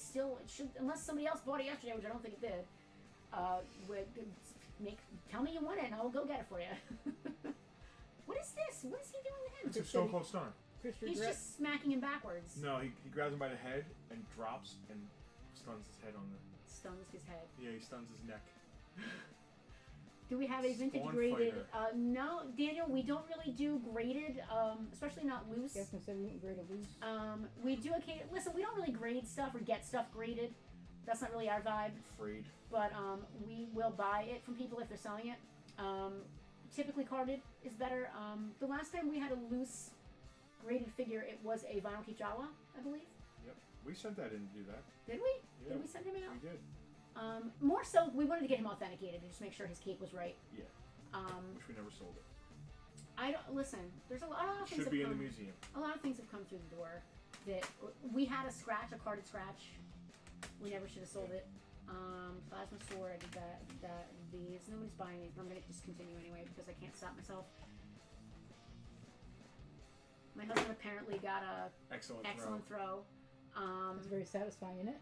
should, unless somebody else bought it yesterday, which I don't think it did. Tell me you want it, and I'll go get it for you. What is this? What is he doing to him? It's a Stone Cold Stun. Chris He's regret- just smacking him backwards. No, he grabs him by the head and drops and stuns his head on the. Stuns his head. Yeah, he stuns his neck. Do we have a vintage Spawn graded? Fighter. No, Daniel. We don't really do graded, especially not loose. Yeah, I was gonna say we wouldn't grade a loose. We do occasionally. Listen, we don't really grade stuff or get stuff graded. That's not really our vibe. Afraid. But we will buy it from people if they're selling it. Typically carded is better. The last time we had a loose graded figure, it was a vinyl Kijawa, I believe. Yep. We sent that in to do that. Did we? Yeah. Did we send him out? We did. More so, we wanted to get him authenticated to just make sure his cake was right. Yeah. Which we never sold it. I don't listen. There's a lot of things Should have be in come, the museum. A lot of things have come through the door that we had a carded scratch. We never should have sold it. Plasma sword, I did that. These, nobody's buying these, but I'm gonna just continue anyway because I can't stop myself. My husband apparently got a Excellent throw. It's very satisfying, isn't it?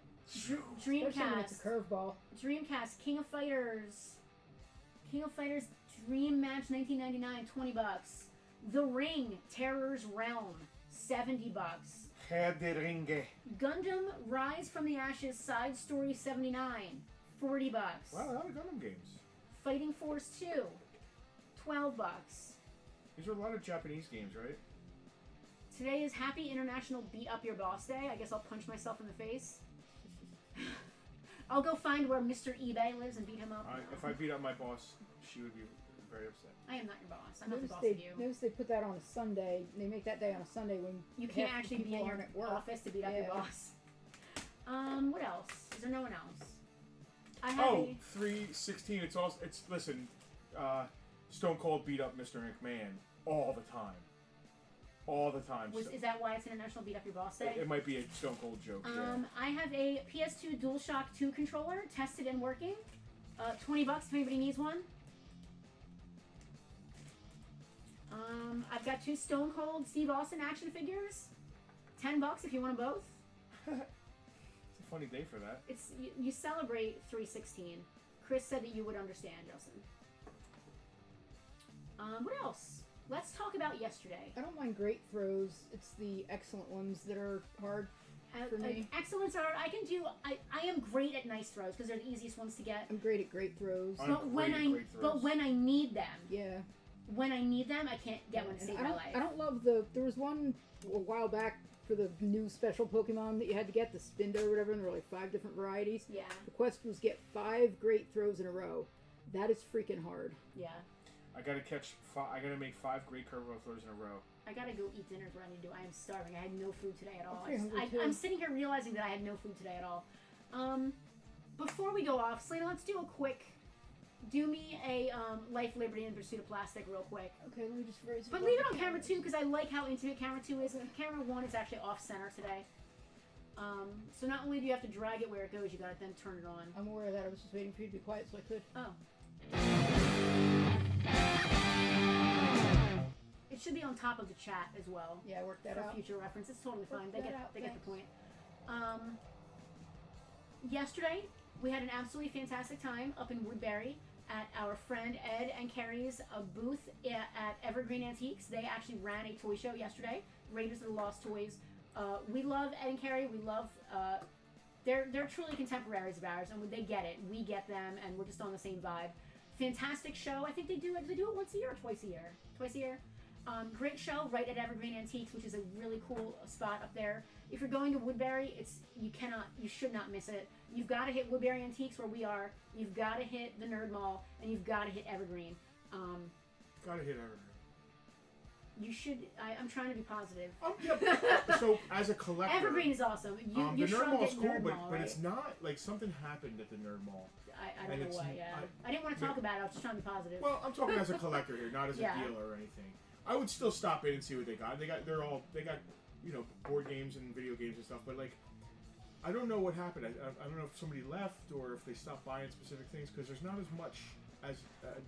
Dreamcast. Especially when it's a curveball. Dreamcast, King of Fighters Dream Match 1999, $20. The Ring, Terror's Realm, $70. Herr der Ringe. Gundam Rise from the Ashes Side Story 79, $40. Wow, a lot of Gundam games. Fighting Force 2, $12. These are a lot of Japanese games, right? Today is Happy International Beat Up Your Boss Day. I guess I'll punch myself in the face. I'll go find where Mr. eBay lives and beat him up. If I beat up my boss, she would be very upset. I am not your boss. I'm not the Notice boss of you. notice they put that on a Sunday. They make that day on a Sunday when You can't half the actually be people in your aren't at work. office to beat up your Yeah. boss. What else? Is there no one else? I have Oh, 316. Listen, Stone Cold beat up Mr. McMahon all the time. All the time. is that why it's International Beat Up Your Boss Day? It might be a Stone Cold joke. Yeah. I have a PS2 DualShock 2 controller, tested and working. $20 if anybody needs one. I've got 2 Stone Cold Steve Austin action figures. $10 if you want them both. It's a funny day for that. It's you celebrate 316. Chris said that you would understand, Justin. What else? Let's talk about yesterday. I don't mind great throws. It's the excellent ones that are hard for me. Excellence are I can do. I am great at nice throws because they're the easiest ones to get. I'm great at great throws. I'm But great at great throws. when I need them, Yeah. I can't get one to And save I my don't, life. I don't love there was one a while back for the new special Pokemon that you had to get, the Spindo or whatever, and there were like 5 different varieties. Yeah, The quest was get 5 great throws in a row. That is freaking hard. yeah. I gotta I gotta make 5 great curveball throws in a row. I gotta go eat dinner. Is what I need to do. I am starving. I had no food today at all. I'm pretty hungry, too. I'm sitting here realizing that I had no food today at all. Before we go off, Selena, let's do a quick. Do me a Life, Liberty, and Pursuit of Plastic real quick. Okay, let me just raise But leave it on camera 2 because I like how intimate camera 2 is. And camera 1 is actually off center today. So not only do you have to drag it where it goes, you gotta then turn it on. I'm aware of that. I was just waiting for you to be quiet so I could. Oh. It should be on top of the chat as well. Yeah, I worked that For out. future reference. It's totally fine. They that get out, they get the thanks. point. Yesterday we had an absolutely fantastic time up in Woodbury at our friend Ed and Carrie's booth at Evergreen Antiques. They actually ran a toy show yesterday. Raiders of the Lost Toys. We love Ed and Carrie. We love. They're truly contemporaries of ours, and they get it. We get them, and we're just on the same vibe. Fantastic show. I think they do it once a year or twice a year. Twice a year. Great show right at Evergreen Antiques, which is a really cool spot up there. If you're going to Woodbury, you should not miss it. You've got to hit Woodbury Antiques where we are. You've got to hit the Nerd Mall, and you've got to hit Evergreen. Gotta hit everything. You should. I'm trying to be positive. Yep. So as a collector, Evergreen is awesome. You the Nerd shrunk Mall at is cool, Nerd Mall, but right? it's not like something happened at the Nerd Mall. I don't and know it's- why. Yeah, I didn't want to talk about it. I was just trying to be positive. Well, I'm talking as a collector here, not as Yeah. a dealer or anything. I would still stop in and see what they got. They got board games and video games and stuff, but like. I don't know what happened. I don't know if somebody left or if they stopped buying specific things because there's not as much as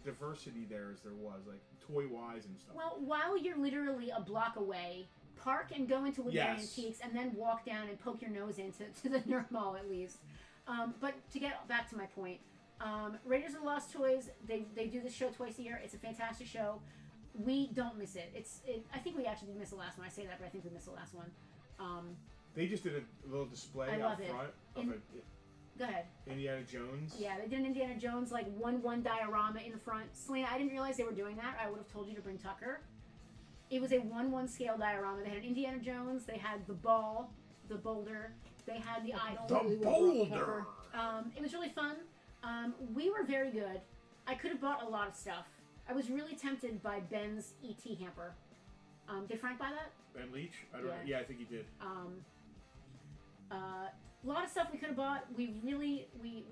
diversity there as there was, like toy-wise and stuff. Well, while you're literally a block away, park and go into Woodbury Yes. Antiques and then walk down and poke your nose into the Nerd Mall at least. But to get back to my point, Raiders of the Lost Toys, they do this show twice a year. It's a fantastic show. We don't miss it. I think we actually did miss the last one. I say that, but I think we missed the last one. They just did a little display I out love it. front of Go ahead. Indiana Jones. Yeah, they did an Indiana Jones like 1/1 diorama in front. Selena, I didn't realize they were doing that. I would have told you to bring Tucker. It was a 1/1 scale diorama. They had an Indiana Jones. They had the ball, the boulder. They had the idol. The boulder. It was really fun. We were very good. I could have bought a lot of stuff. I was really tempted by Ben's ET hamper. Did Frank buy that? Ben Leach? I don't know. Yeah. Yeah, I think he did. A lot of stuff we could have bought. We really we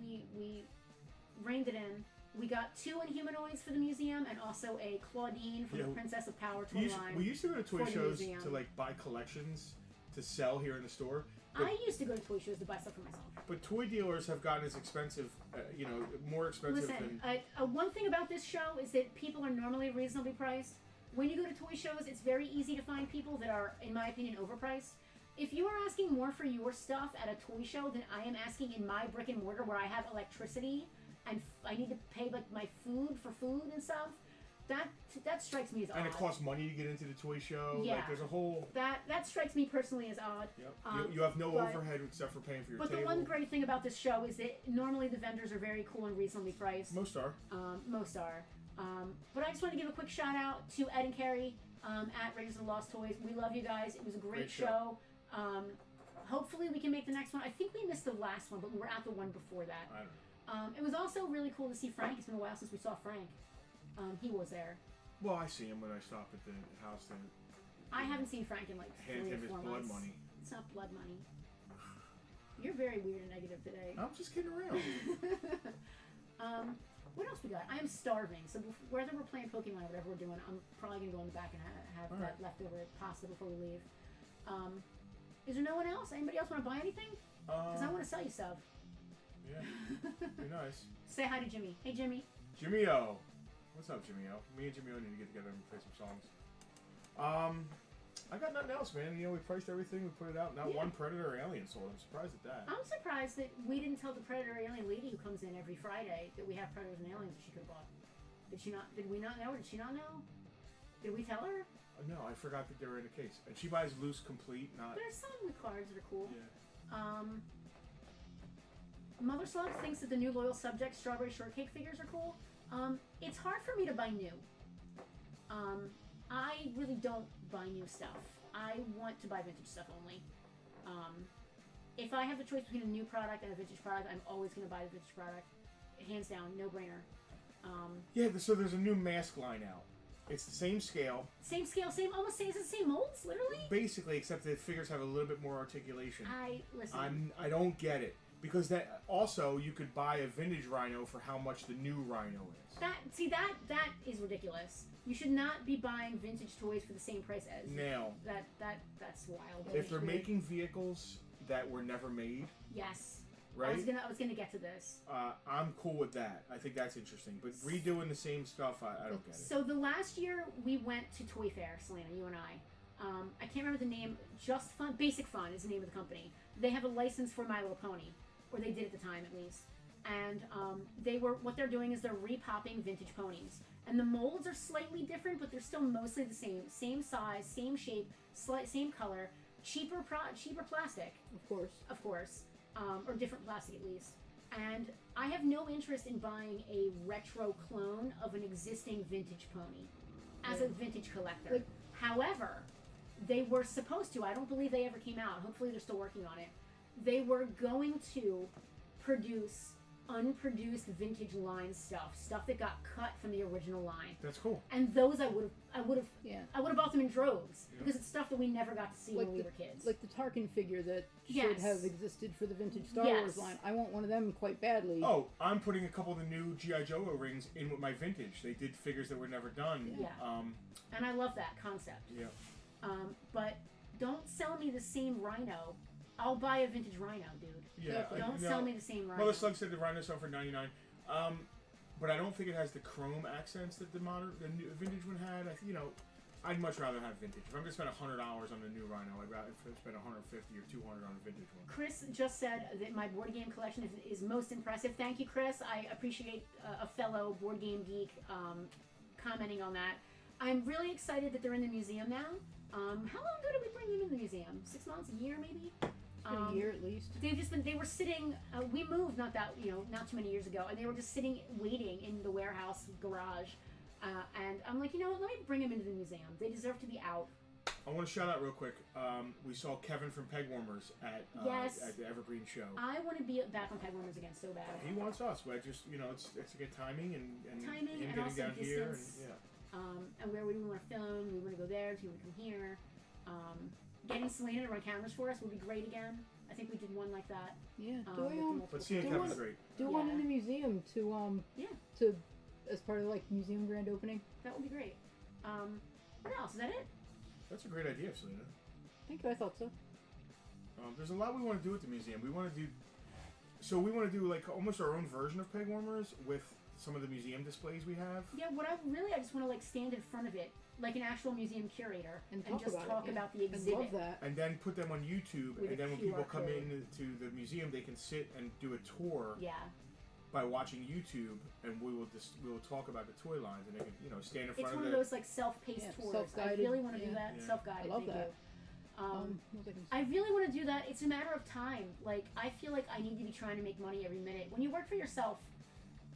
reined it in. We got 2 Inhumanoids for the museum and also a Claudine from the Princess of Power toy line. We used to go to toy for the shows museum. to like buy collections to sell here in the store. I used to go to toy shows to buy stuff for myself. But toy dealers have gotten as expensive, more expensive Listen, than. one thing about this show is that people are normally reasonably priced. When you go to toy shows, it's very easy to find people that are, in my opinion, overpriced. If you are asking more for your stuff at a toy show than I am asking in my brick and mortar where I have electricity and I need to pay like my food for food and stuff, that strikes me as odd. And it costs money to get into the toy show. Yeah. Like there's a whole. That strikes me personally as odd. Yep. You have no overhead except for paying for your But table. the one great thing about this show is that normally the vendors are very cool and reasonably priced. Most are. Most are. But I just want to give a quick shout out to Ed and Carrie at Raiders of the Lost Toys. We love you guys. It was a great show. Hopefully we can make the next one. I think we missed the last one, but we were at the one before that. I don't know. It was also really cool to see Frank. It's been a while since we saw Frank. He was there. Well, I see him when I stop at the house to I haven't seen Frank in like hand 3 or him his 4 blood months. money. It's not blood money. You're very weird and negative today. I'm just kidding around. What else we got? I am starving, so whether we're playing Pokemon or whatever we're doing, I'm probably gonna go in the back and have All that right. leftover pasta before we leave. Is there no one else? Anybody else want to buy anything? Because I want to sell you stuff. Yeah, be nice. Say hi to Jimmy. Hey, Jimmy. Jimmy O. What's up, Jimmy O? Me and Jimmy O need to get together and play some songs. I got nothing else, man. We priced everything. We put it out. Not one Predator or Alien sold. I'm surprised at that. I'm surprised that we didn't tell the Predator Alien lady who comes in every Friday that we have Predators and Aliens that she could have bought. Did she not? Did we not know? Did she not know? Did we tell her? No, I forgot that they were in a case. And she buys loose, complete, not. There's some with cards that are cool. Yeah. Mother Slug thinks that the new Loyal Subject Strawberry Shortcake figures are cool. It's hard for me to buy new. I really don't buy new stuff. I want to buy vintage stuff only. If I have the choice between a new product and a vintage product, I'm always going to buy the vintage product. Hands down, no brainer. Yeah, so there's a new mask line out. It's the same scale. Same scale, almost the same molds, literally. Basically, except the figures have a little bit more articulation. Listen. I don't get it. Because that also, you could buy a vintage Rhino for how much the new Rhino is. That is ridiculous. You should not be buying vintage toys for the same price as. Now, that's wild. if they're making vehicles that were never made, yes, right? I was gonna get to this. I'm cool with that. I think that's interesting. But redoing the same stuff, I don't get it. So the last year we went to Toy Fair, Selena, you and I. I can't remember the name. Just Fun, Basic Fun is the name of the company. They have a license for My Little Pony, or they did at the time at least. And what they're doing is they're repopping vintage ponies. And the molds are slightly different, but they're still mostly the same. Same size, same shape, same color. Cheaper plastic. Of course. Or different plastic at least. And I have no interest in buying a retro clone of an existing vintage pony as a vintage collector. However, they were supposed to. I don't believe they ever came out. Hopefully they're still working on it. They were going to produce unproduced vintage line stuff that got cut from the original line. That's cool. And those I would have Yeah. bought them in droves Yeah. because it's stuff that we never got to see Like when we the- were kids. Like the Tarkin figure that should Yes. have existed for the vintage Star Yes. Wars line. I want one of them quite badly. Oh, I'm putting a couple of the new G.I. Joe O-rings in with my vintage. They did figures that were never done. Yeah. And I love that concept. Yeah. But don't sell me the same Rhino. I'll buy a vintage Rhino, dude. Yeah. Don't no, sell me the same Rhino. Mother Slug said the Rhino sell for $99. But I don't think it has the chrome accents that the new vintage one had. I'd much rather have vintage. If I'm gonna spend $100 on the new Rhino, I'd rather spend $150 or $200 on a vintage one. Chris just said that my board game collection is most impressive. Thank you, Chris. I appreciate a fellow board game geek commenting on that. I'm really excited that they're in the museum now. How long ago did we bring them in the museum? 6 months? A year, maybe? It's been a year at least. They were sitting, we moved not too many years ago, and they were just sitting, waiting in the warehouse garage. And I'm like, let me bring them into the museum. They deserve to be out. I want to shout out real quick. We saw Kevin from Pegwarmers at the Evergreen show. I want to be back on Pegwarmers again so bad. He wants us. But it's a good timing and Timing him and getting also down here and distance. And where we want to film, we want to go there, do you want to come here? Getting Selena to run cameras for us would be great again. I think we did one like that. Yeah. But seeing do Kevin's one- great. Do one in the museum to to as part of like museum grand opening. That would be great. What else? Is that it? That's a great idea, Selena. Thank you. I thought so. There's a lot we want to do at the museum. We want to do like almost our own version of Pegwarmers with some of the museum displays we have. Yeah. I just want to like stand in front of it like an actual museum curator and just talk about the I exhibit. love that. And then put them on YouTube, With and a then when QR people come code. in to the museum, they can sit and do a tour Yeah. by watching YouTube, and we will talk about the toy lines, and they can stand in front It's of one of those like self-paced tours. self-guided. I really want to do that. Yeah. Self-guided. I love thank that. You. What was I gonna say? I really want to do that. It's a matter of time. Like, I feel like I need to be trying to make money every minute. When you work for yourself,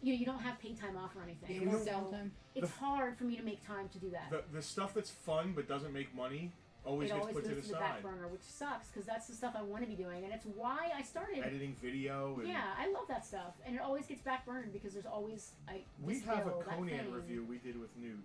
you don't have paid time off or anything. Yeah, no So downtime. it's hard for me to make time to do that. the stuff that's fun but doesn't make money always It gets always put goes to the the back side. burner, which sucks because that's the stuff I want to be doing, and it's why I started. Editing video. And Yeah, I love that stuff, and it always gets back burned because there's always we this have bill, a that Conan thing. review we did with Newt.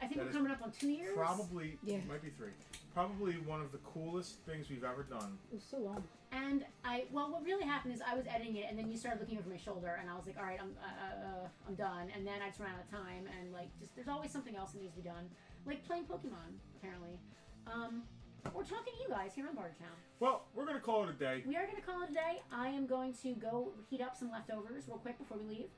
I think that we're is coming up on 2 years. Probably, Yeah. might be 3. Probably one of the coolest things we've ever done. It was so long. And what really happened is I was editing it, and then you started looking over my shoulder, and I was like, all right, I'm done. And then I just ran out of time, and there's always something else that needs to be done, like playing Pokemon, apparently, or talking to you guys here on Bartertown. Well, we're gonna call it a day. We are going to call it a day. I am going to go heat up some leftovers real quick before we leave,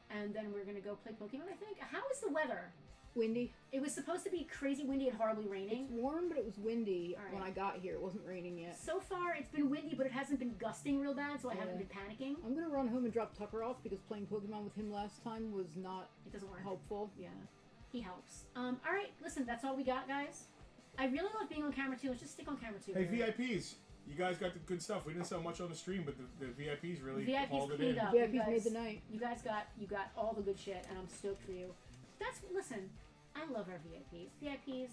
and then we're going to go play Pokemon, I think. How is the weather? Windy. It was supposed to be crazy windy and horribly raining. It's warm, but it was windy All right. when I got here. It wasn't raining yet. So far, it's been windy, but it hasn't been gusting real bad, so I haven't Yeah. been panicking. I'm gonna run home and drop Tucker off because playing Pokemon with him last time was not It doesn't work. helpful. Yeah, he helps. All right, listen, that's all we got, guys. I really love being on camera too. Let's just stick on camera too. Hey, here. VIPs, you guys got the good stuff. We didn't sell much on the stream, but the VIPs really VIPs hauled it cleaned in. up. VIPs you guys, made the night. You guys got all the good shit, and I'm stoked for you. Listen, I love our VIPs. VIPs,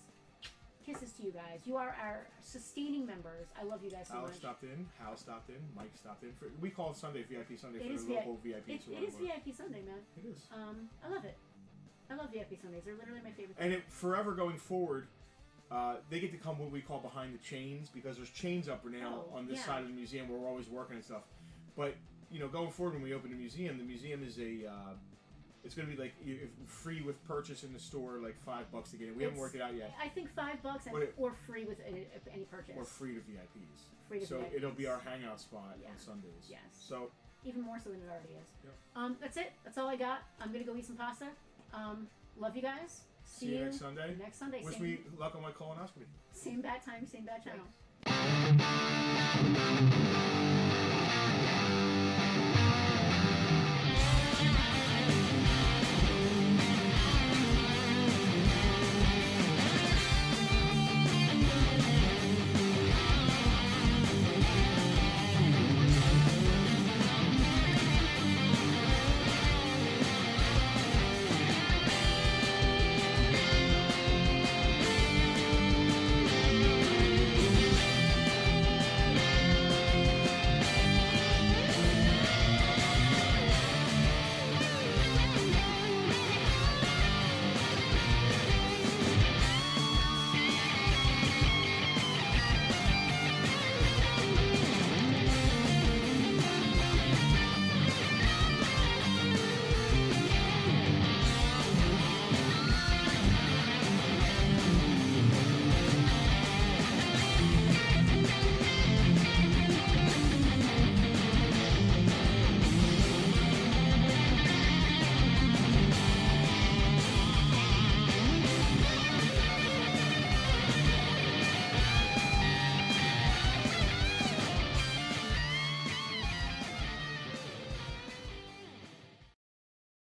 kisses to you guys. You are our sustaining members. I love you guys so Alex much. stopped in. Hal stopped in. Mike stopped in. We call Sunday VIP Sunday It for is the local VIPs. It is VIP Sunday, man. It is. I love it. I love VIP Sundays. They're literally my favorite. And forever going forward, they get to come what we call behind the chains, because there's chains up now on this side of the museum where we're always working and stuff. But going forward, when we open the museum is it's going to be like free with purchase in the store, like $5 to get in. We haven't worked it out yet. I think $5 or free with any purchase. Or free to VIPs. Free to so VIPs. it'll be our hangout spot Yeah. on Sundays. Yes. So Even more so than it already is. Yep. That's it. That's all I got. I'm gonna go eat some pasta. Love you guys. see you next Sunday. Next Sunday. Wish Same, me luck on my colonoscopy. same bad time, same bad channel.